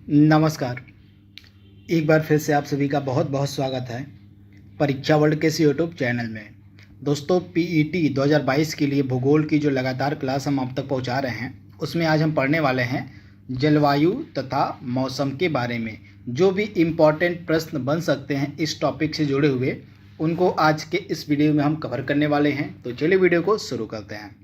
नमस्कार। एक बार फिर से आप सभी का बहुत बहुत स्वागत है परीक्षा वर्ल्ड के इस यूट्यूब चैनल में। दोस्तों, पीईटी 2022 के लिए भूगोल की जो लगातार क्लास हम आप तक पहुंचा रहे हैं, उसमें आज हम पढ़ने वाले हैं जलवायु तथा मौसम के बारे में। जो भी इम्पॉर्टेंट प्रश्न बन सकते हैं इस टॉपिक से जुड़े हुए, उनको आज के इस वीडियो में हम कवर करने वाले हैं। तो चलिए वीडियो को शुरू करते हैं।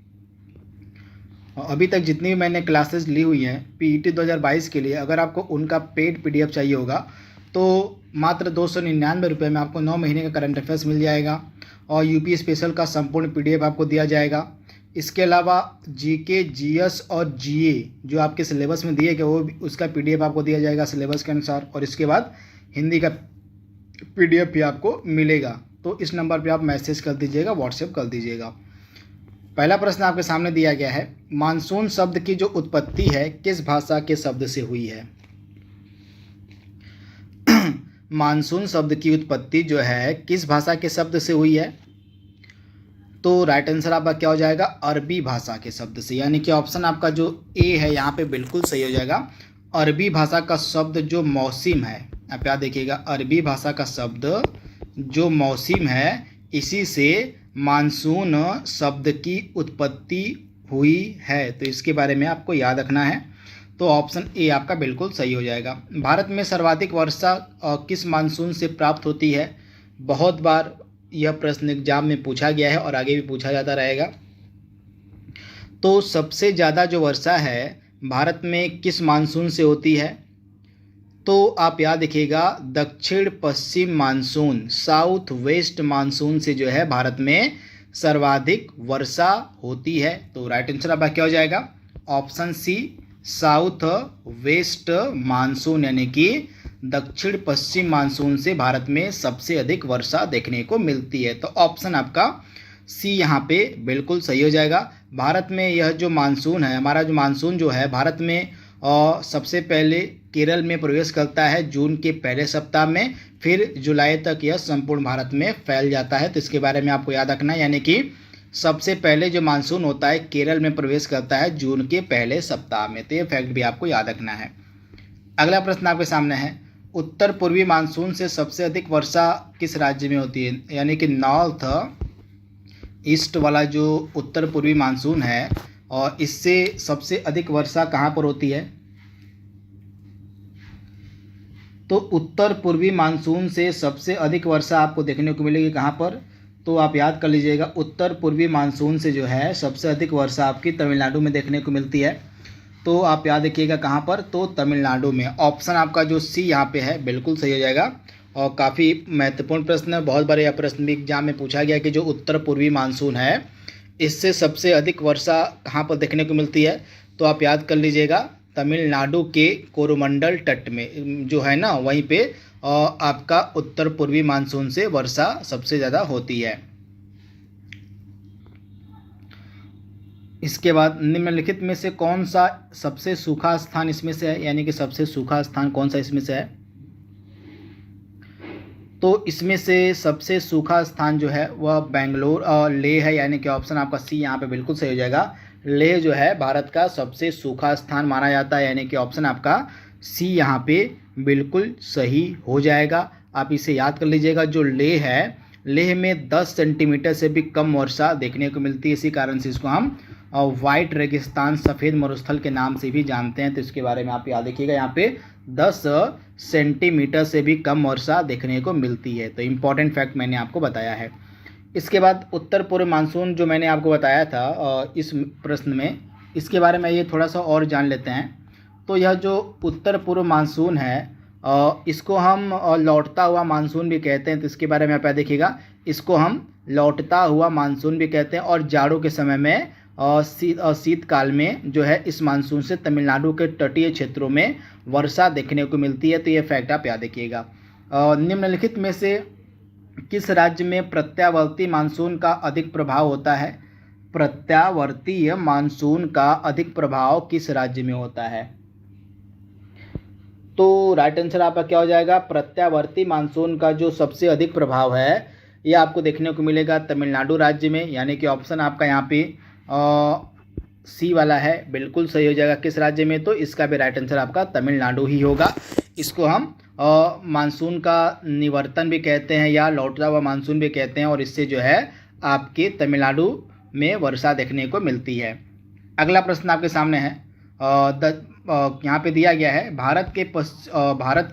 अभी तक जितनी भी मैंने क्लासेस ली हुई हैं पीईटी 2022 के लिए, अगर आपको उनका पेड पीडीएफ चाहिए होगा तो मात्र 299 रुपये में आपको 9 महीने का करंट अफेयर्स मिल जाएगा और यूपी स्पेशल का संपूर्ण पीडीएफ आपको दिया जाएगा। इसके अलावा जीके, जीएस और जीए जो आपके सिलेबस में दिए गए वो उसका पीडीएफ आपको दिया जाएगा सिलेबस के अनुसार, और इसके बाद हिंदी का पीडीएफ भी आपको मिलेगा। तो इस नंबर पर आप मैसेज कर दीजिएगा, व्हाट्सएप कर दीजिएगा। पहला प्रश्न आपके सामने दिया गया है, मानसून शब्द की जो उत्पत्ति है किस भाषा के शब्द से हुई है? मानसून शब्द की उत्पत्ति जो है किस भाषा के शब्द से हुई है? तो राइट आंसर आपका क्या हो जाएगा? अरबी भाषा के शब्द से। यानी कि ऑप्शन आपका जो ए है यहाँ पे बिल्कुल सही हो जाएगा। अरबी भाषा का शब्द जो मौसम है, आप याद देखिएगा, अरबी भाषा का शब्द जो मौसम है, इसी से मानसून शब्द की उत्पत्ति हुई है। तो इसके बारे में आपको याद रखना है। तो ऑप्शन ए आपका बिल्कुल सही हो जाएगा। भारत में सर्वाधिक वर्षा किस मानसून से प्राप्त होती है? बहुत बार यह प्रश्न एग्जाम में पूछा गया है और आगे भी पूछा जाता रहेगा। तो सबसे ज़्यादा जो वर्षा है भारत में किस मानसून से होती है? तो आप याद रखिएगा, दक्षिण पश्चिम मानसून, साउथ वेस्ट मानसून से जो है भारत में सर्वाधिक वर्षा होती है। तो राइट आंसर आपका क्या हो जाएगा? Option C, south west monsoon, यानी कि दक्षिण पश्चिम मानसून से भारत में सबसे अधिक वर्षा देखने को मिलती है। तो ऑप्शन आपका सी यहाँ पे बिल्कुल सही हो जाएगा। भारत में यह जो मानसून है, हमारा जो मानसून जो है भारत में और सबसे पहले केरल में प्रवेश करता है जून के पहले सप्ताह में, फिर जुलाई तक यह संपूर्ण भारत में फैल जाता है। तो इसके बारे में आपको याद रखना है, यानी कि सबसे पहले जो मानसून होता है केरल में प्रवेश करता है जून के पहले सप्ताह में। तो ये फैक्ट भी आपको याद रखना है। अगला प्रश्न आपके सामने है, उत्तर पूर्वी मानसून से सबसे अधिक वर्षा किस राज्य में होती है? यानी कि नॉर्थ ईस्ट वाला जो उत्तर पूर्वी मानसून है और इससे सबसे अधिक वर्षा कहाँ पर होती है? तो उत्तर पूर्वी मानसून से सबसे अधिक वर्षा आपको देखने को मिलेगी कहाँ पर? तो आप याद कर लीजिएगा, उत्तर पूर्वी मानसून से जो है सबसे अधिक वर्षा आपकी तमिलनाडु में देखने को मिलती है। तो आप याद रखिएगा कहाँ पर? तो तमिलनाडु में। ऑप्शन आपका जो सी यहाँ पे है बिल्कुल सही हो जाएगा। और काफ़ी महत्वपूर्ण प्रश्न है, बहुत बार यह प्रश्न भी एग्जाम में पूछा गया कि जो उत्तर पूर्वी मानसून है इससे सबसे अधिक वर्षा कहाँ पर देखने को मिलती है? तो आप याद कर लीजिएगा, तमिलनाडु के कोरोमंडल तट में जो है ना, वहीं पे आपका उत्तर पूर्वी मानसून से वर्षा सबसे ज़्यादा होती है। इसके बाद निम्नलिखित में से कौन सा सबसे सूखा स्थान इसमें से है? यानी कि सबसे सूखा स्थान कौन सा इसमें से है? तो इसमें से सबसे सूखा स्थान जो है वह बेंगलोर और लेह है। यानी कि ऑप्शन आपका सी यहाँ पे बिल्कुल सही हो जाएगा। लेह जो है भारत का सबसे सूखा स्थान माना जाता है। यानी कि ऑप्शन आपका सी यहाँ पे बिल्कुल सही हो जाएगा। आप इसे याद कर लीजिएगा, जो लेह है, लेह में 10 सेंटीमीटर से भी कम वर्षा देखने को मिलती है। इसी कारण से इसको हम वाइट रेगिस्तान, सफ़ेद मरुस्थल के नाम से भी जानते हैं। तो इसके बारे में आप याद रखिएगा, यहाँ पे 10 सेंटीमीटर से भी कम वर्षा देखने को मिलती है। तो इम्पॉर्टेंट फैक्ट मैंने आपको बताया है। इसके बाद उत्तर पूर्व मानसून जो मैंने आपको बताया था इस प्रश्न में, इसके बारे में ये थोड़ा सा और जान लेते हैं। तो यह जो उत्तर पूर्व मानसून है इसको हम लौटता हुआ मानसून भी कहते हैं। तो इसके बारे में आप याद देखिएगा, इसको हम लौटता हुआ मानसून भी कहते हैं। और जाड़ों के समय में शीतकाल में जो है इस मानसून से तमिलनाडु के तटीय क्षेत्रों में वर्षा देखने को मिलती है। तो ये फैक्ट आप याद रखिएगा। निम्नलिखित में से किस राज्य में प्रत्यावर्ती मानसून का अधिक प्रभाव होता है? प्रत्यावर्तीय मानसून का अधिक प्रभाव किस राज्य में होता है? तो राइट आंसर आपका क्या हो जाएगा? प्रत्यावर्ती मानसून का जो सबसे अधिक प्रभाव है यह आपको देखने को मिलेगा तमिलनाडु राज्य में। यानी कि ऑप्शन आपका यहाँ पे सी वाला है बिल्कुल सही हो जाएगा। किस राज्य में? तो इसका भी राइट आंसर आपका तमिलनाडु ही होगा। इसको हम मानसून का निवर्तन भी कहते हैं या लौटता हुआ मानसून भी कहते हैं, और इससे जो है आपके तमिलनाडु में वर्षा देखने को मिलती है। अगला प्रश्न आपके सामने है, यहाँ पे दिया गया है, भारत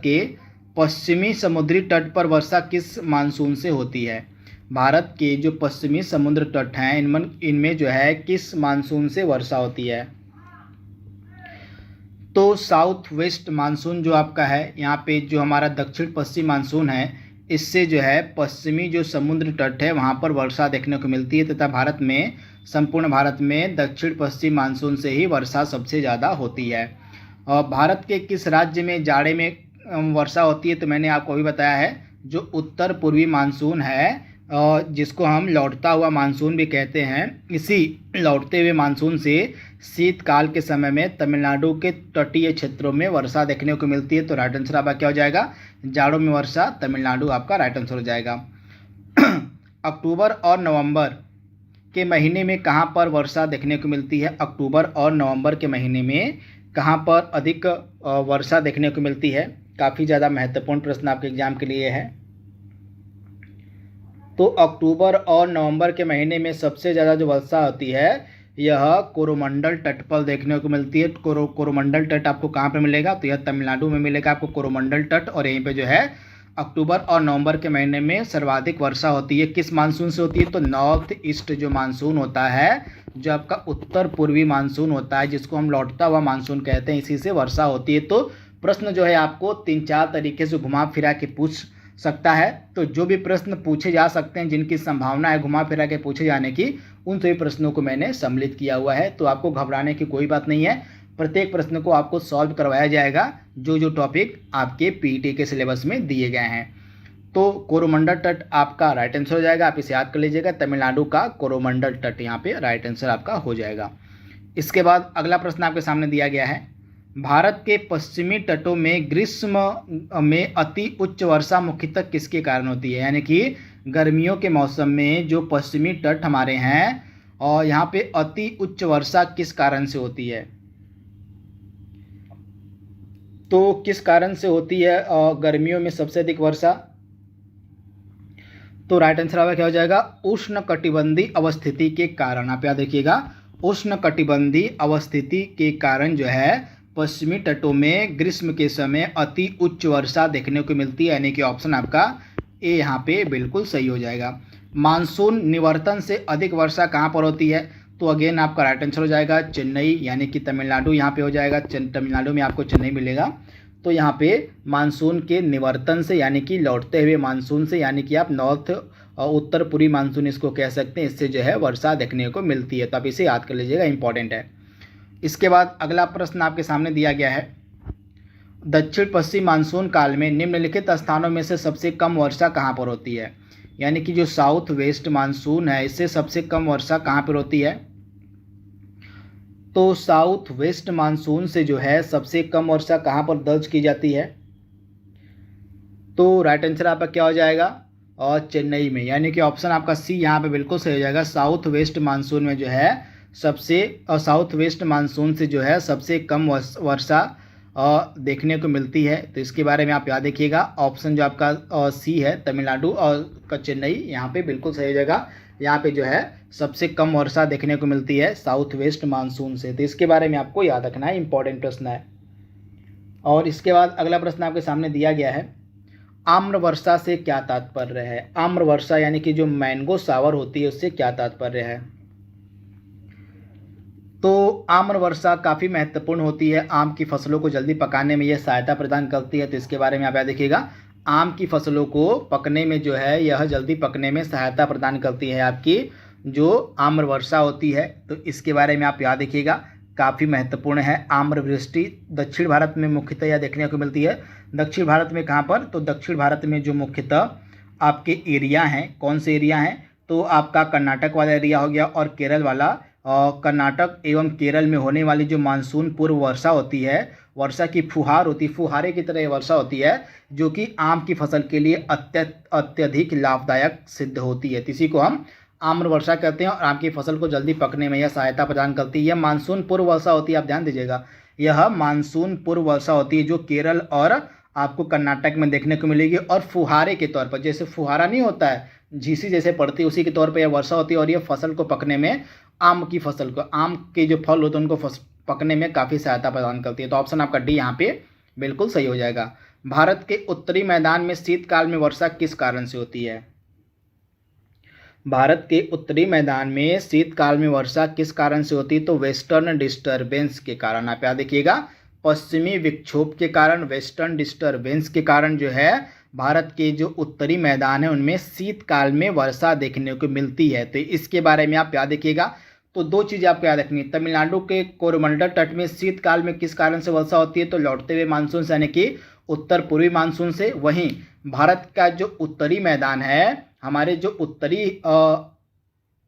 के पश्चिमी समुद्री तट पर वर्षा किस मानसून से होती है? भारत के जो पश्चिमी समुद्र तट हैं इनमें जो है किस मानसून से वर्षा होती है? तो साउथ वेस्ट मानसून जो आपका है, यहाँ पे जो हमारा दक्षिण पश्चिम मानसून है, इससे जो है पश्चिमी जो समुद्र तट है वहाँ पर वर्षा देखने को मिलती है, तथा संपूर्ण भारत में दक्षिण पश्चिम मानसून से ही वर्षा सबसे ज़्यादा होती है। और भारत के किस राज्य में जाड़े में वर्षा होती है? तो मैंने आपको अभी बताया है, जो उत्तर पूर्वी मानसून है जिसको हम लौटता हुआ मानसून भी कहते हैं, इसी लौटते हुए मानसून से शीतकाल के समय में तमिलनाडु के तटीय क्षेत्रों में वर्षा देखने को मिलती है। तो राइट आंसर आपका क्या हो जाएगा? जाड़ों में वर्षा तमिलनाडु आपका राइट आंसर हो जाएगा। अक्टूबर और नवंबर के महीने में कहाँ पर वर्षा देखने को मिलती है? अक्टूबर और नवंबर के महीने में कहाँ पर अधिक वर्षा देखने को मिलती है? काफ़ी ज़्यादा महत्वपूर्ण प्रश्न आपके एग्जाम के लिए है। तो अक्टूबर और नवंबर के महीने में सबसे ज़्यादा जो वर्षा होती है यह कोरोमंडल तट पर देखने को मिलती है। कोरोमंडल तट आपको कहाँ पे मिलेगा? तो यह तमिलनाडु में मिलेगा आपको कोरोमंडल तट, और यहीं पे जो है अक्टूबर और नवंबर के महीने में सर्वाधिक वर्षा होती है। किस मानसून से होती है? तो नॉर्थ ईस्ट जो मानसून होता है, जो आपका उत्तर पूर्वी मानसून होता है, जिसको हम लौटता हुआ मानसून कहते हैं, इसी से वर्षा होती है। तो प्रश्न जो है आपको 3-4 तरीके से घुमा फिरा के पूछ सकता है। तो जो भी प्रश्न पूछे जा सकते हैं, जिनकी संभावना है घुमा फिरा के पूछे जाने की, उन सभी प्रश्नों को मैंने सम्मिलित किया हुआ है। तो आपको घबराने की कोई बात नहीं है, प्रत्येक प्रश्न को आपको सॉल्व करवाया जाएगा जो टॉपिक आपके पीईटी के सिलेबस में दिए गए हैं। तो कोरोमंडल तट आपका राइट आंसर हो जाएगा, आप इसे याद कर लीजिएगा, तमिलनाडु का कोरोमंडल तट यहाँ पे राइट आंसर आपका हो जाएगा। इसके बाद अगला प्रश्न आपके सामने दिया गया है, भारत के पश्चिमी तटों में ग्रीष्म में अति उच्च वर्षा मुख्यतः किसके कारण होती है? यानी कि गर्मियों के मौसम में जो पश्चिमी तट हमारे हैं और यहाँ पे अति उच्च वर्षा किस कारण से होती है? तो किस कारण से होती है गर्मियों में सबसे अधिक वर्षा? तो राइट आंसर आपका क्या हो जाएगा? उष्णकटिबंधीय अवस्थिति के कारण। आप याद रखिएगा, उष्णकटिबंधीय अवस्थिति के कारण जो है पश्चिमी तटों में ग्रीष्म के समय अति उच्च वर्षा देखने को मिलती है, यानी कि ऑप्शन आपका ए यहाँ पे बिल्कुल सही हो जाएगा। मानसून निवर्तन से अधिक वर्षा कहाँ पर होती है? तो अगेन आपका राइट आंसर हो जाएगा चेन्नई, यानी कि तमिलनाडु यहाँ पे हो जाएगा। तमिलनाडु में आपको चेन्नई मिलेगा। तो यहाँ पे मानसून के निवर्तन से, यानी कि लौटते हुए मानसून से, यानी कि आप नॉर्थ और उत्तर पूर्वी मानसून इसको कह सकते हैं, इससे जो है वर्षा देखने को मिलती है। तो आप इसे याद कर लीजिएगा, इंपॉर्टेंट है। इसके बाद अगला प्रश्न आपके सामने दिया गया है, दक्षिण पश्चिम मानसून काल में निम्नलिखित स्थानों में से सबसे कम वर्षा कहाँ पर होती है? यानी कि जो साउथ वेस्ट मानसून है, इससे सबसे कम वर्षा कहाँ पर होती है? तो साउथ वेस्ट मानसून से जो है सबसे कम वर्षा कहाँ पर दर्ज की जाती है? तो राइट आंसर आपका क्या हो जाएगा? और चेन्नई में, यानी कि ऑप्शन आपका सी यहाँ पे बिल्कुल सही हो जाएगा। साउथ वेस्ट मानसून में जो है साउथ वेस्ट मानसून से जो है सबसे कम वर्षा देखने को मिलती है। तो इसके बारे में आप याद रखिएगा, ऑप्शन जो आपका सी है तमिलनाडु और चेन्नई, यहाँ पे बिल्कुल सही हो जाएगा। यहाँ पे जो है सबसे कम वर्षा देखने को मिलती है साउथ वेस्ट मानसून से। तो इसके बारे में आपको याद रखना है, इंपॉर्टेंट प्रश्न है। और इसके बाद अगला प्रश्न आपके सामने दिया गया है, आम्र वर्षा से क्या तात्पर्य है? आम्र वर्षा यानी कि जो मैंगो शावर होती है, उससे क्या तात्पर्य है? तो आम्र वर्षा काफ़ी महत्वपूर्ण होती है, आम की फसलों को जल्दी पकाने में यह सहायता प्रदान करती है। तो इसके बारे में आप याद रखिएगा, आम की फसलों को पकने में जो है यह जल्दी पकने में सहायता प्रदान करती है आपकी जो आम्र वर्षा होती है। तो इसके बारे में आप याद रखिएगा, काफ़ी महत्वपूर्ण है। आम्र वृष्टि दक्षिण भारत में मुख्यतः यह देखने को मिलती है। दक्षिण भारत में कहाँ पर? तो दक्षिण भारत में जो मुख्यतः आपके एरिया हैं, कौन से एरिया हैं? तो आपका कर्नाटक वाला एरिया हो गया और केरल वाला। कर्नाटक एवं केरल में होने वाली जो मानसून पूर्व वर्षा होती है, वर्षा की फुहार होती है, फुहारे की तरह वर्षा होती है, जो कि आम की फसल के लिए अत्यधिक लाभदायक सिद्ध होती है। इसी को हम आम्र वर्षा कहते हैं और आपकी फसल को जल्दी पकने में यह सहायता प्रदान करती है। यह मानसून पूर्व वर्षा होती है, आप ध्यान दीजिएगा, यह मानसून पूर्व वर्षा होती है जो केरल और आपको कर्नाटक में देखने को मिलेगी। और फुहारे के तौर पर, जैसे फुहारा नहीं होता है, झीसी जैसे पड़ती है, उसी के तौर पर यह वर्षा होती है और यह फसल को पकने में, आम की फसल को, आम के जो फल होते हैं उनको पकने में काफ़ी सहायता प्रदान करती है। तो ऑप्शन आपका डी यहाँ पे बिल्कुल सही हो जाएगा। भारत के उत्तरी मैदान में शीतकाल में वर्षा किस कारण से होती है? भारत के उत्तरी मैदान में शीतकाल में वर्षा किस कारण से होती है? तो वेस्टर्न डिस्टर्बेंस के कारण। आप याद देखिएगा, पश्चिमी विक्षोभ के कारण, वेस्टर्न डिस्टर्बेंस के कारण जो है भारत के जो उत्तरी मैदान है उनमें शीतकाल में वर्षा देखने को मिलती है। तो इसके बारे में आप याद रखिएगा। तो दो चीज़ें आपको याद रखनी है, तमिलनाडु के कोरोमंडल तट में शीतकाल में किस कारण से वर्षा होती है? तो लौटते हुए मानसून से, यानी कि उत्तर पूर्वी मानसून से। वहीं भारत का जो उत्तरी मैदान है, हमारे जो उत्तरी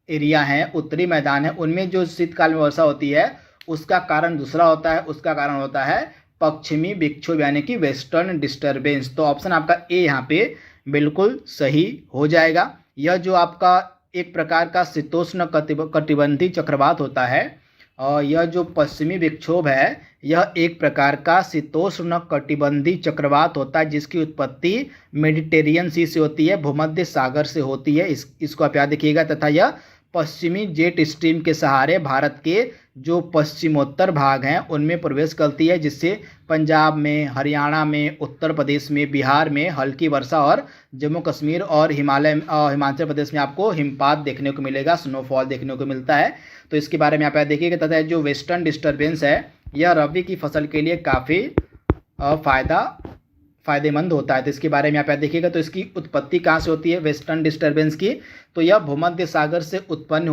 एरिया है, उत्तरी मैदान है, उनमें जो शीतकाल में वर्षा होती है उसका कारण दूसरा होता है, उसका कारण होता है पश्चिमी विक्षोभ यानी कि वेस्टर्न डिस्टर्बेंस। तो ऑप्शन आपका ए यहाँ पे बिल्कुल सही हो जाएगा। यह जो आपका एक प्रकार का शीतोष्ण कटिबंधी चक्रवात होता है, और यह जो पश्चिमी विक्षोभ है यह एक प्रकार का शीतोष्ण कटिबंधी चक्रवात होता है जिसकी उत्पत्ति मेडिटेरियन सी से होती है, भूमध्य सागर से होती है। इसको आप याद रखिएगा। तथा यह पश्चिमी जेट स्ट्रीम के सहारे भारत के जो पश्चिमोत्तर भाग हैं उनमें प्रवेश करती है, जिससे पंजाब में, हरियाणा में, उत्तर प्रदेश में, बिहार में हल्की वर्षा और जम्मू कश्मीर और हिमाचल प्रदेश में आपको हिमपात देखने को मिलेगा, स्नोफॉल देखने को मिलता है। तो इसके बारे में आप याद देखिएगा। तथा जो वेस्टर्न डिस्टर्बेंस है यह रबी की फसल के लिए काफ़ी फायदेमंद होता है। तो इसके बारे में आप याद देखिएगा। तो इसकी उत्पत्ति कहाँ से होती है वेस्टर्न डिस्टर्बेंस की? तो यह भूमध्य सागर से उत्पन्न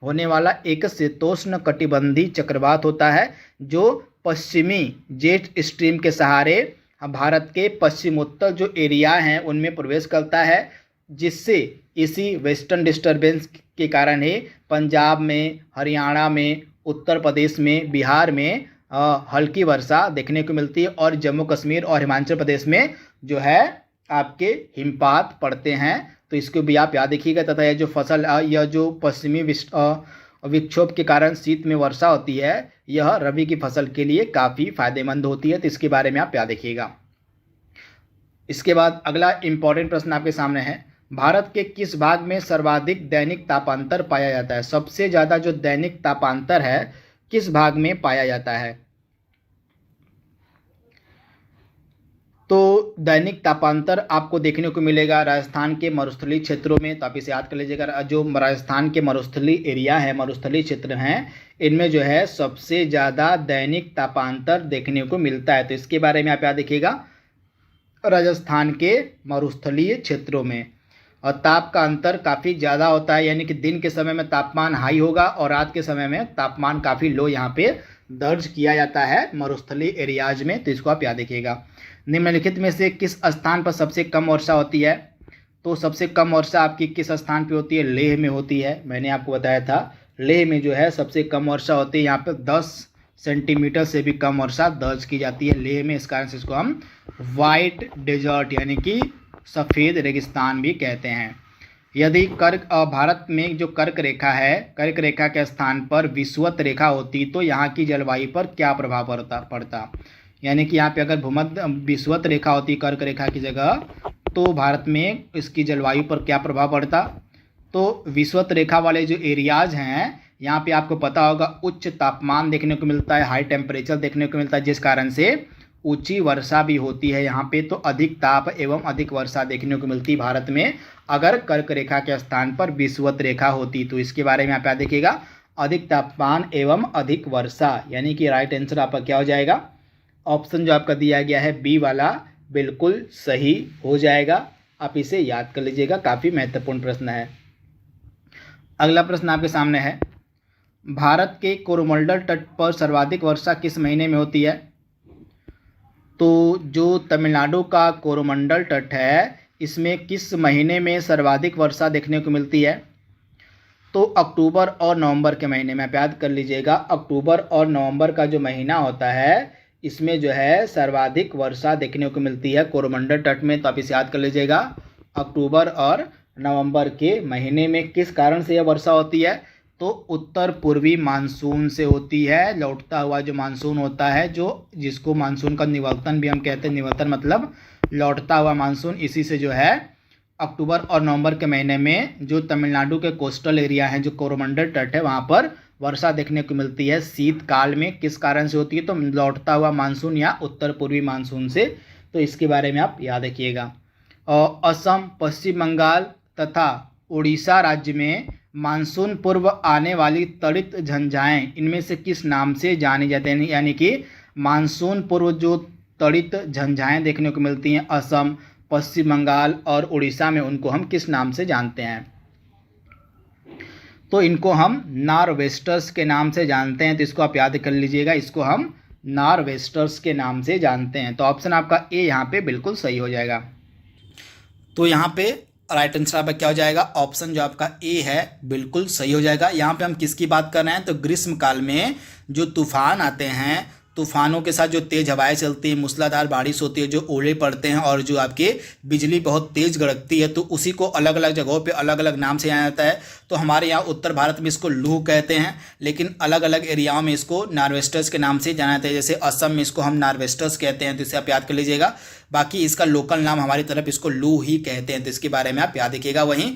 होने वाला एक शीतोष्ण कटिबंधी चक्रवात होता है जो पश्चिमी जेट स्ट्रीम के सहारे भारत के पश्चिमोत्तर जो एरिया हैं उनमें प्रवेश करता है, जिससे इसी वेस्टर्न डिस्टर्बेंस के कारण ही पंजाब में, हरियाणा में, उत्तर प्रदेश में, बिहार में हल्की वर्षा देखने को मिलती है और जम्मू कश्मीर और हिमाचल प्रदेश में जो है आपके हिमपात पड़ते हैं। तो इसको भी आप याद रखिएगा। तथा यह जो फसल, यह जो पश्चिमी विक्षोभ के कारण शीत में वर्षा होती है यह रबी की फसल के लिए काफ़ी फायदेमंद होती है। तो इसके बारे में आप याद रखिएगा। इसके बाद अगला इम्पॉर्टेंट प्रश्न आपके सामने है, भारत के किस भाग में सर्वाधिक दैनिक तापांतर पाया जाता है? सबसे ज़्यादा जो दैनिक तापांतर है किस भाग में पाया जाता है? तो दैनिक तापांतर आपको देखने को मिलेगा राजस्थान के मरुस्थलीय क्षेत्रों में। तो आप इसे याद कर लीजिएगा। जो राजस्थान के मरुस्थलीय एरिया है, मरुस्थलीय क्षेत्र हैं, इनमें जो है सबसे ज़्यादा दैनिक तापांतर देखने को मिलता है। तो इसके बारे में आप याद रखिएगा, राजस्थान के मरुस्थलीय क्षेत्रों में। और ताप का अंतर काफ़ी ज़्यादा होता है, यानी कि दिन के समय में तापमान हाई होगा और रात के समय में तापमान काफ़ी लो यहाँ पे दर्ज किया जाता है मरुस्थलीय एरियाज में। तो इसको आप याद रखिएगा। निम्नलिखित में से किस स्थान पर सबसे कम वर्षा होती है? तो सबसे कम वर्षा आपकी किस स्थान पे होती है? लेह में होती है। मैंने आपको बताया था लेह में जो है सबसे कम वर्षा होती है। यहाँ पे 10 सेंटीमीटर से भी कम वर्षा दर्ज की जाती है लेह में। इस कारण से इसको हम वाइट डेजर्ट यानी कि सफ़ेद रेगिस्तान भी कहते हैं। यदि भारत में जो कर्क रेखा है, कर्क रेखा के स्थान पर विषुवत रेखा होती तो यहाँ की जलवायु पर क्या प्रभाव पड़ता? यानी कि यहाँ पे अगर भूमध्य विषुवत रेखा होती कर्क रेखा की जगह, तो भारत में इसकी जलवायु पर क्या प्रभाव पड़ता? तो विषुवत रेखा वाले जो एरियाज हैं यहाँ पे आपको पता होगा उच्च तापमान देखने को मिलता है, हाई टेम्परेचर देखने को मिलता है, जिस कारण से ऊंची वर्षा भी होती है यहाँ पे। तो अधिक ताप एवं अधिक वर्षा देखने को मिलती भारत में अगर कर्क रेखा के स्थान पर विषुवत रेखा होती। तो इसके बारे में आप याद देखिएगा, अधिक तापमान एवं अधिक वर्षा, यानी कि राइट आंसर आपका क्या हो जाएगा? ऑप्शन जो आपका दिया गया है बी वाला बिल्कुल सही हो जाएगा। आप इसे याद कर लीजिएगा, काफ़ी महत्वपूर्ण प्रश्न है। अगला प्रश्न आपके सामने है, भारत के कोरोमंडल तट पर सर्वाधिक वर्षा किस महीने में होती है? तो जो तमिलनाडु का कोरोमंडल तट है इसमें किस महीने में सर्वाधिक वर्षा देखने को मिलती है? तो अक्टूबर और नवंबर के महीने में। आप याद कर लीजिएगा, अक्टूबर और नवंबर का जो महीना होता है इसमें जो है सर्वाधिक वर्षा देखने को मिलती है कोरोमंडल तट में। तो आप इसे याद कर लीजिएगा, अक्टूबर और नवंबर के महीने में। किस कारण से यह वर्षा होती है? तो उत्तर पूर्वी मानसून से होती है। लौटता हुआ जो मानसून होता है, जो जिसको मानसून का निवर्तन भी हम कहते हैं, निवर्तन मतलब लौटता हुआ मानसून, इसी से जो है अक्टूबर और नवंबर के महीने में जो तमिलनाडु के कोस्टल एरिया हैं, जो कोरोमंडल तट है, वहाँ पर वर्षा देखने को मिलती है शीतकाल में। किस कारण से होती है? तो लौटता हुआ मानसून या उत्तर पूर्वी मानसून से। तो इसके बारे में आप याद रखिएगा। और असम, पश्चिम बंगाल तथा उड़ीसा राज्य में मानसून पूर्व आने वाली त्वरित झंझाएं इनमें से किस नाम से जानी जाती हैं? यानी कि मानसून पूर्व जो त्वरित झंझाएं देखने को मिलती हैं असम, पश्चिम बंगाल और उड़ीसा में, उनको हम किस नाम से जानते हैं? तो इनको हम नॉरवेस्टर्स के नाम से जानते हैं। तो इसको आप याद कर लीजिएगा, इसको हम नॉरवेस्टर्स के नाम से जानते हैं। तो ऑप्शन आपका ए यहाँ पे बिल्कुल सही हो जाएगा। तो यहाँ पे राइट आंसर आपका क्या हो जाएगा? ऑप्शन जो आपका ए है बिल्कुल सही हो जाएगा। यहाँ पे हम किसकी बात कर रहे हैं? तो ग्रीष्म काल में जो तूफान आते हैं, तूफानों के साथ जो तेज़ हवाएं चलती हैं, मूसलाधार बारिश होती है, जो ओले पड़ते हैं और जो आपके बिजली बहुत तेज़ गड़कती है, तो उसी को अलग अलग जगहों पे अलग अलग नाम से जाना जाता है। तो हमारे यहाँ उत्तर भारत में इसको लू कहते हैं, लेकिन अलग अलग एरियाओं में इसको नॉरवेस्टर्स के नाम से जाना जाता है। जैसे असम में इसको हम नॉरवेस्टर्स कहते हैं, तो इसे आप याद कर लीजिएगा। बाकी इसका लोकल नाम हमारी तरफ इसको लू ही कहते हैं, तो इसके बारे में आप याद रखिएगा। वहीं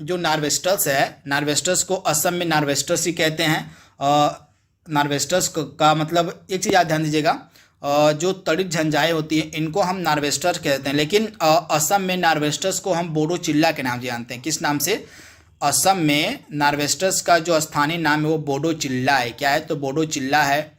जो नॉरवेस्टर्स है, नॉरवेस्टर्स को असम में नॉरवेस्टर्स ही कहते हैं। नॉरवेस्टर्स का मतलब एक चीज़ याद ध्यान दीजिएगा, जो त्वरित झंझाएं होती हैं इनको हम नॉरवेस्टर्स कहते हैं, लेकिन असम में नॉरवेस्टर्स को हम बोडो चिल्ला के नाम से जानते हैं। किस नाम से? असम में नॉरवेस्टर्स का जो स्थानीय नाम है वो बोडो चिल्ला है। क्या है? तो बोडो चिल्ला है।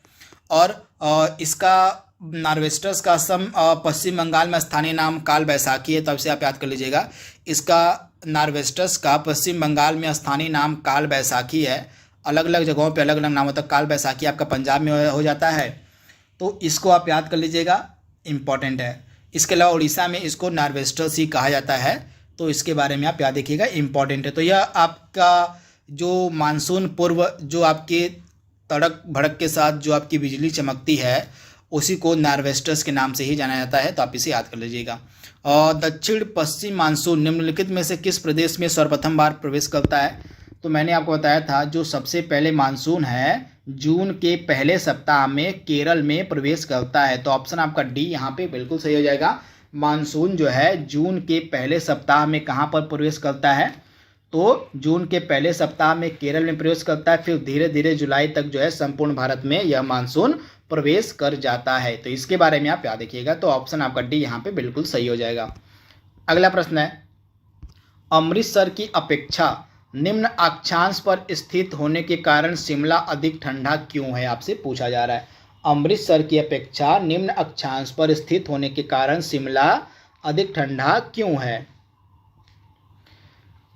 और इसका नॉरवेस्टर्स का असम पश्चिम बंगाल में स्थानीय नाम काल बैसाखी है, तब से आप याद कर लीजिएगा। इसका नॉरवेस्टर्स का पश्चिम बंगाल में स्थानीय नाम काल बैसाखी है। अलग अलग जगहों पे अलग अलग नाम होता है। काल बैसाखी आपका पंजाब में हो जाता है, तो इसको आप याद कर लीजिएगा, इम्पॉर्टेंट है। इसके अलावा उड़ीसा में इसको नॉरवेस्टर्स ही कहा जाता है, तो इसके बारे में आप याद रखिएगा, इम्पॉर्टेंट है। तो यह आपका जो मानसून पूर्व जो आपके तड़क भड़क के साथ जो आपकी बिजली चमकती है, उसी को नॉरवेस्टर्स के नाम से ही जाना जाता है, तो आप इसे याद कर लीजिएगा। और दक्षिण पश्चिम मानसून निम्नलिखित में से किस प्रदेश में सर्वप्रथम बार प्रवेश करता है? तो मैंने आपको बताया था, जो सबसे पहले मानसून है जून के पहले सप्ताह में केरल में प्रवेश करता है। तो ऑप्शन आपका डी यहाँ पे बिल्कुल सही हो जाएगा। मानसून जो है जून के पहले सप्ताह में कहाँ पर प्रवेश करता है? तो जून के पहले सप्ताह में केरल में प्रवेश करता है, फिर धीरे धीरे जुलाई तक जो है संपूर्ण भारत में यह मानसून प्रवेश कर जाता है। तो इसके बारे में आप याद रखिएगा। तो ऑप्शन आपका डी यहाँ पे बिल्कुल सही हो जाएगा। अगला प्रश्न है, अमृतसर की अपेक्षा निम्न अक्षांश पर स्थित होने के कारण शिमला अधिक ठंडा क्यों है? आपसे पूछा जा रहा है। अमृतसर की अपेक्षा निम्न अक्षांश पर स्थित होने के कारण शिमला अधिक ठंडा क्यों है?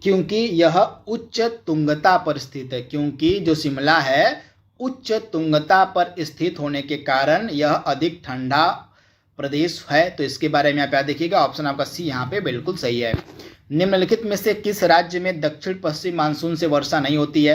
क्योंकि यह उच्च तुंगता पर स्थित है। क्योंकि जो शिमला है उच्च तुंगता पर स्थित होने के कारण यह अधिक ठंडा प्रदेश है। तो इसके बारे में आप याद देखिएगा। ऑप्शन आपका सी यहाँ पे बिल्कुल सही है। निम्नलिखित में से किस राज्य में दक्षिण पश्चिम मानसून से वर्षा नहीं होती है?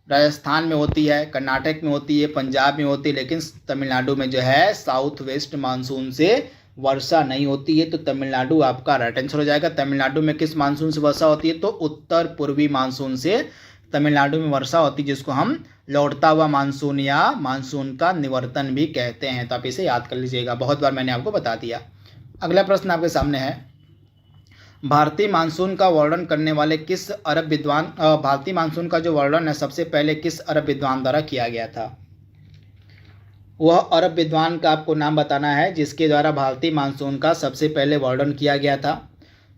राजस्थान में होती है, कर्नाटक में होती है, पंजाब में होती है, लेकिन तमिलनाडु में जो है साउथ वेस्ट मानसून से वर्षा नहीं होती है। तो तमिलनाडु आपका राइट आंसर हो जाएगा। तमिलनाडु में किस मानसून से वर्षा होती है? तो उत्तर पूर्वी मानसून से तमिलनाडु में वर्षा होती है, जिसको हम लौटता हुआ मानसून या मानसून का निवर्तन भी कहते हैं। तो आप इसे याद कर लीजिएगा, बहुत बार मैंने आपको बता दिया। अगला प्रश्न आपके सामने है, भारतीय मानसून का वर्णन करने वाले किस अरब विद्वान भारतीय मानसून का जो वर्णन है सबसे पहले किस अरब विद्वान द्वारा किया गया था? वह अरब विद्वान का आपको नाम बताना है जिसके द्वारा भारतीय मानसून का सबसे पहले वर्णन किया गया था।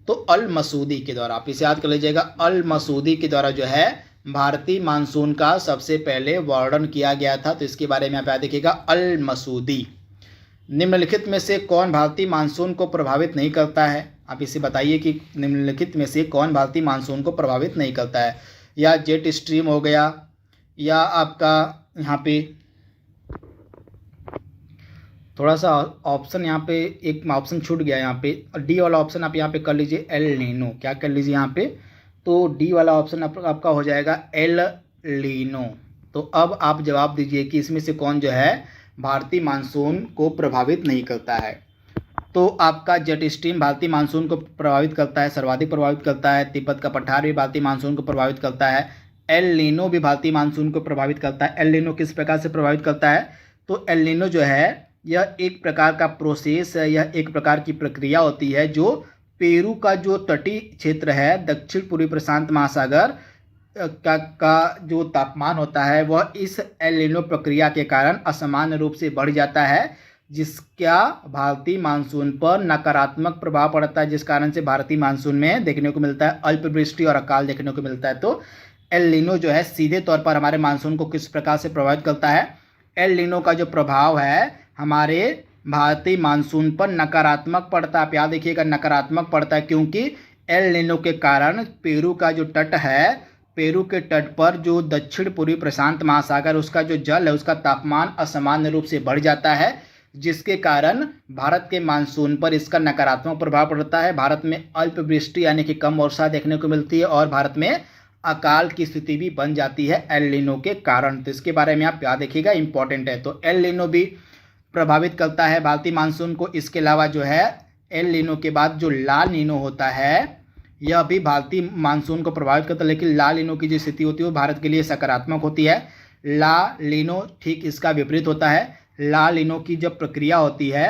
तो अल मसूदी के द्वारा, आप इसे याद कर लीजिएगा। अल मसूदी के द्वारा जो है भारतीय मानसून का सबसे पहले वर्णन किया गया था। तो इसके बारे में आप याद रखिएगा, अल मसूदी। निम्नलिखित में से कौन भारतीय मानसून को प्रभावित नहीं करता है? आप इसे बताइए कि निम्नलिखित में से कौन भारतीय मानसून को प्रभावित नहीं करता है? या जेट स्ट्रीम हो गया, या आपका यहाँ पे थोड़ा सा ऑप्शन, यहाँ पे एक ऑप्शन छूट गया, यहाँ पे डी वाला ऑप्शन आप यहाँ पे कर लीजिए, एल नीनो। क्या कर लीजिए यहाँ पे? तो डी वाला ऑप्शन आपका हो जाएगा एल लीनो। तो अब आप जवाब दीजिए कि इसमें से कौन जो है भारतीय मानसून को प्रभावित नहीं करता है। तो आपका जेट स्ट्रीम भारतीय मानसून को प्रभावित करता है, सर्वाधिक प्रभावित करता है। तिब्बत का पठार भी भारतीय मानसून को प्रभावित करता है। एल नीनो भी भारतीय मानसून को प्रभावित करता है। एल नीनो किस प्रकार से प्रभावित करता है? तो एल नीनो जो है यह एक प्रकार का प्रोसेस है, यह एक प्रकार की प्रक्रिया होती है जो पेरू का जो तटीय क्षेत्र है, दक्षिण पूर्वी प्रशांत महासागर का जो तापमान होता है वह इस एल नीनो प्रक्रिया के कारण असामान्य रूप से बढ़ जाता है, जिसका भारतीय मानसून पर नकारात्मक प्रभाव पड़ता है, जिस कारण से भारतीय मानसून में देखने को मिलता है अल्पवृष्टि और अकाल देखने को मिलता है। तो एल नीनो जो है सीधे तौर पर हमारे मानसून को किस प्रकार से प्रभावित करता है? एल नीनो का जो प्रभाव है हमारे भारतीय मानसून पर नकारात्मक पड़ता है। आप याद रखिएगा, नकारात्मक पड़ता है, क्योंकि एल नीनो के कारण पेरू का जो तट है, पेरू के तट पर जो दक्षिण पूर्वी प्रशांत महासागर उसका जो जल है उसका तापमान असामान्य रूप से बढ़ जाता है, जिसके कारण भारत के मानसून पर इसका नकारात्मक प्रभाव पड़ता है। भारत में अल्पवृष्टि यानी कि कम वर्षा देखने को मिलती है और भारत में अकाल की स्थिति भी बन जाती है एल नीनो के कारण। तो इसके बारे में आप याद रखिएगा, इंपॉर्टेंट है। तो एल नीनो भी प्रभावित करता है भारतीय मानसून को। इसके अलावा जो है एल नीनो के बाद जो ला नीनो होता है यह भी भारतीय मानसून को प्रभावित करता है, लेकिन ला नीनो की जो स्थिति होती है वो भारत के लिए सकारात्मक होती है। ला नीनो ठीक इसका विपरीत होता है। ला नीनो की जब प्रक्रिया होती है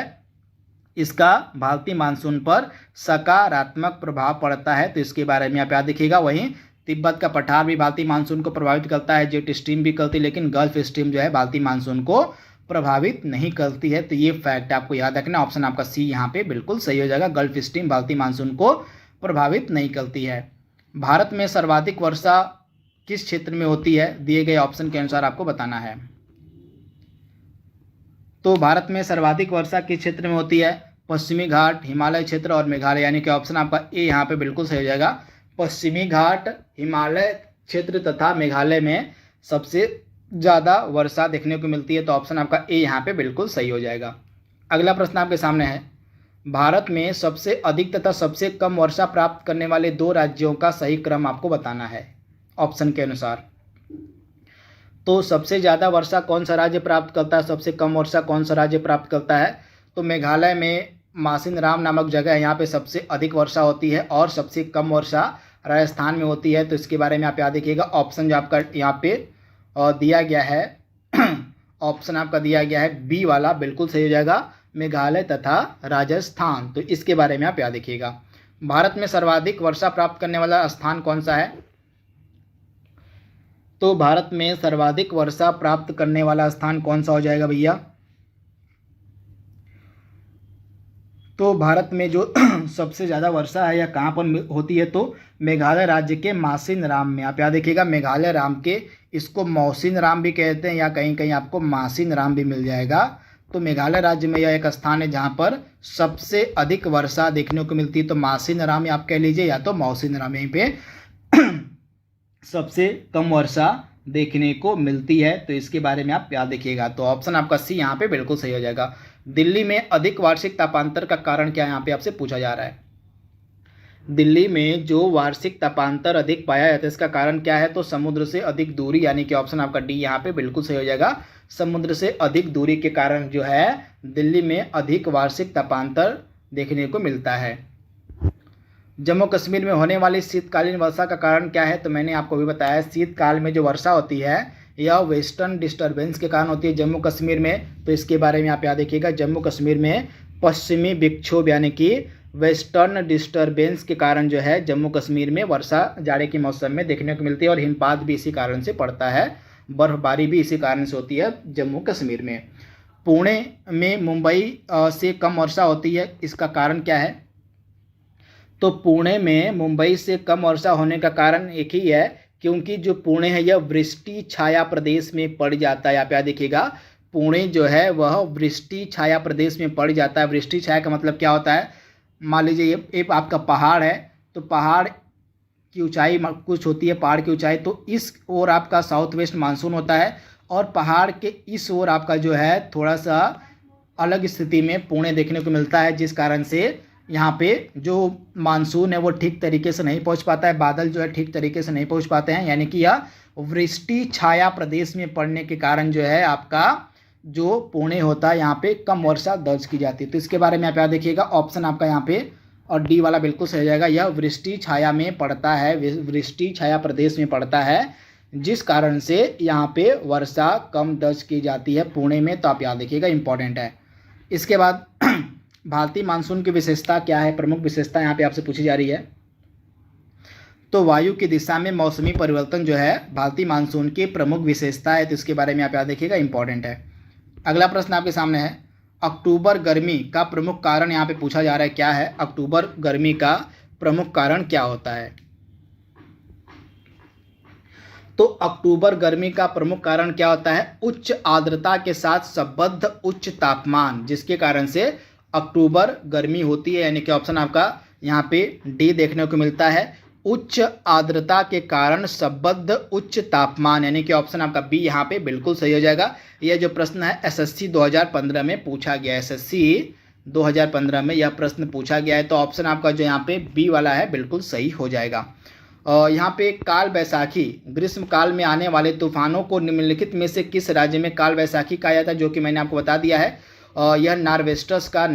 इसका भारतीय मानसून पर सकारात्मक प्रभाव पड़ता है। तो इसके बारे में आप याद रखिएगा। वहीं तिब्बत का पठार भी भारतीय मानसून को प्रभावित करता है, जेट स्ट्रीम भी करती है, लेकिन गल्फ स्ट्रीम जो है भारतीय मानसून को प्रभावित नहीं करती है। तो ये फैक्ट आपको याद रखना। ऑप्शन आपका सी यहाँ पे बिल्कुल सही हो जाएगा। गल्फ स्ट्रीम भारतीय मानसून को प्रभावित नहीं करती है। भारत में सर्वाधिक वर्षा किस क्षेत्र में होती है? दिए गए ऑप्शन के अनुसार आपको बताना है। तो भारत में सर्वाधिक वर्षा किस क्षेत्र में होती है? पश्चिमी घाट, हिमालय क्षेत्र और मेघालय, यानी कि ऑप्शन आपका ए यहाँ पे बिल्कुल सही हो जाएगा। पश्चिमी घाट, हिमालय क्षेत्र तथा मेघालय में सबसे ज़्यादा वर्षा देखने को मिलती है। तो ऑप्शन आपका ए यहाँ पे बिल्कुल सही हो जाएगा। अगला प्रश्न आपके सामने है, भारत में सबसे अधिक तथा सबसे कम वर्षा प्राप्त करने वाले 2 राज्यों का सही क्रम आपको बताना है ऑप्शन के अनुसार। तो सबसे ज़्यादा वर्षा कौन सा राज्य प्राप्त करता है, सबसे कम वर्षा कौन सा राज्य प्राप्त करता है? तो मेघालय में मासिनराम नामक जगह है, यहाँ पे सबसे अधिक वर्षा होती है और सबसे कम वर्षा राजस्थान में होती है। तो इसके बारे में आप याद रखिएगा। ऑप्शन जो आपका यहाँ पे दिया गया है ऑप्शन आपका दिया गया है बी वाला बिल्कुल सही हो जाएगा, मेघालय तथा राजस्थान। तो इसके बारे में आप याद रखिएगा। भारत में सर्वाधिक वर्षा प्राप्त करने वाला स्थान कौन सा है? तो भारत में सर्वाधिक वर्षा प्राप्त करने वाला स्थान कौन सा हो जाएगा भैया? तो भारत में जो सबसे ज़्यादा वर्षा है यह कहाँ पर होती है? तो मेघालय राज्य के मासिनराम में। आप याद रखिएगा, मेघालय राम के इसको मौसिनराम भी कहते हैं या कहीं कहीं आपको मासिनराम भी मिल जाएगा। तो मेघालय राज्य में यह एक स्थान है जहाँ पर सबसे अधिक वर्षा देखने को मिलती है। तो मासिनराम आप कह लीजिए या तो मौसिनराम, यहीं पे सबसे कम वर्षा देखने को मिलती है। तो इसके बारे में आप याद रखिएगा। तो ऑप्शन आपका सी यहाँ पे बिल्कुल सही हो जाएगा। दिल्ली में अधिक वार्षिक तापांतर का कारण क्या है, यहाँ पे आपसे पूछा जा रहा है। दिल्ली में जो वार्षिक तापांतर अधिक पाया जाता है इसका कारण क्या है? तो समुद्र से अधिक दूरी, यानी कि ऑप्शन आपका डी यहाँ पे बिल्कुल सही हो जाएगा। समुद्र से अधिक दूरी के कारण जो है दिल्ली में अधिक वार्षिक तापांतर देखने को मिलता है। जम्मू कश्मीर में होने वाली शीतकालीन वर्षा का कारण क्या है? तो मैंने आपको भी बताया, शीतकाल में जो वर्षा होती है यह वेस्टर्न डिस्टर्बेंस के कारण होती है जम्मू कश्मीर में। तो इसके बारे में आप याद रखिएगा। जम्मू कश्मीर में पश्चिमी विक्षोभ यानी कि वेस्टर्न डिस्टर्बेंस के कारण जो है जम्मू कश्मीर में वर्षा जाड़े के मौसम में देखने को मिलती है और हिमपात भी इसी कारण से पड़ता है, बर्फबारी भी इसी कारण से होती है जम्मू कश्मीर में। पुणे में मुंबई से कम वर्षा होती है, इसका कारण क्या है? तो पुणे में मुंबई से कम वर्षा होने का कारण एक ही है, क्योंकि जो पुणे है यह वृष्टि छाया प्रदेश में पड़ जाता है। आप याद देखिएगा, पुणे जो है वह वृष्टि छाया प्रदेश में पड़ जाता है। वृष्टि छाया का मतलब क्या होता है? मान लीजिए ये आपका पहाड़ है, तो पहाड़ की ऊंचाई कुछ होती है, पहाड़ की ऊंचाई, तो इस ओर आपका साउथ वेस्ट मानसून होता है और पहाड़ के इस ओर आपका जो है थोड़ा सा अलग स्थिति में पुणे देखने को मिलता है, जिस कारण से यहाँ पे जो मानसून है वो ठीक तरीके से नहीं पहुँच पाता है। बादल जो है ठीक तरीके से नहीं पहुँच पाते हैं, यानी कि यह वृष्टि छाया प्रदेश में पड़ने के कारण जो है आपका जो पुणे होता है यहाँ पे कम वर्षा दर्ज की जाती है। तो इसके बारे में आप याद देखिएगा, ऑप्शन आपका यहाँ पे और डी वाला बिल्कुल सही हो जाएगा। यह वृष्टि छाया में पड़ता है, वृष्टि छाया प्रदेश में पड़ता है, जिस कारण से यहाँ पे वर्षा कम दर्ज की जाती है पुणे में। तो आप याद देखिएगा, इंपॉर्टेंट है। इसके बाद भारतीय मानसून की विशेषता क्या है, प्रमुख विशेषता यहाँ पे आपसे पूछी जा रही है। तो वायु की दिशा में मौसमी परिवर्तन जो है भारतीय मानसून की प्रमुख विशेषता है। तो इसके बारे में आप याद देखिएगा, इंपॉर्टेंट है। अगला प्रश्न आपके सामने है, अक्टूबर गर्मी का प्रमुख कारण यहाँ पे पूछा जा रहा है, क्या है अक्टूबर गर्मी का प्रमुख कारण क्या होता है। तो अक्टूबर गर्मी का प्रमुख कारण क्या होता है, उच्च आर्द्रता के साथ संबद्ध उच्च तापमान, जिसके कारण से अक्टूबर गर्मी होती है। यानी कि ऑप्शन आपका यहाँ पे डी देखने को मिलता है, उच्च आर्द्रता के कारण संबद्ध उच्च तापमान, यानी कि ऑप्शन आपका बी यहाँ पे बिल्कुल सही हो जाएगा। यह जो प्रश्न है एसएससी 2015 में पूछा गया है, एसएससी 2015 में यह प्रश्न पूछा गया है। तो ऑप्शन आपका जो यहाँ पे बी वाला है बिल्कुल सही हो जाएगा। और यहाँ पे काल बैसाखी, ग्रीष्म काल में आने वाले तूफानों को निम्नलिखित में से किस राज्य में काल बैसाखी कहा जाता है, जो कि मैंने आपको बता दिया है। यह नॉर्वेस्टर्स का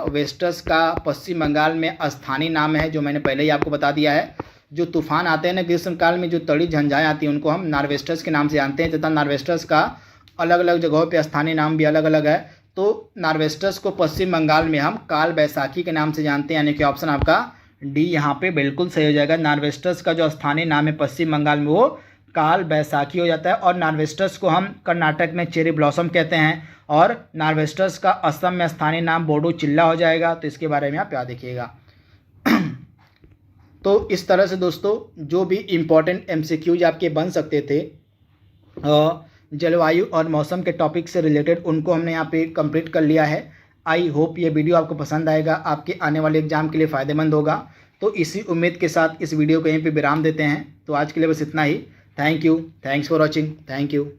वेस्टर्स का पश्चिम बंगाल में स्थानीय नाम है, जो मैंने पहले ही आपको बता दिया है। जो तूफान आते हैं ना ग्रीष्म काल में, जो तड़ी झंझाएँ आती हैं, उनको हम नॉर्वेस्टर्स के नाम से जानते हैं, तथा नॉर्वेस्टर्स का अलग अलग जगहों पे स्थानीय नाम भी अलग अलग है। तो नॉर्वेस्टर्स को पश्चिम बंगाल में हम काल बैसाखी के नाम से जानते हैं, यानी कि ऑप्शन आपका डी यहाँ पे बिल्कुल सही हो जाएगा। नॉर्वेस्टर्स का जो स्थानीय नाम है पश्चिम बंगाल में वो काल बैसाखी हो जाता है। और नॉर्वेस्टर्स को हम कर्नाटक में चेरी ब्लॉसम कहते हैं, और नॉर्वेस्टर्स का असम में स्थानीय नाम बोडो चिल्ला हो जाएगा। तो इसके बारे में आप याद रखिएगा। तो इस तरह से दोस्तों जो भी इम्पोर्टेंट एमसीक्यूज आपके बन सकते थे जलवायु और मौसम के टॉपिक से रिलेटेड, उनको हमने यहाँ पे कंप्लीट कर लिया है। आई होप ये वीडियो आपको पसंद आएगा, आपके आने वाले एग्जाम के लिए फ़ायदेमंद होगा। तो इसी उम्मीद के साथ इस वीडियो को यहीं पे विराम देते हैं। तो आज के लिए बस इतना ही। Thank you, thanks for watching, thank you.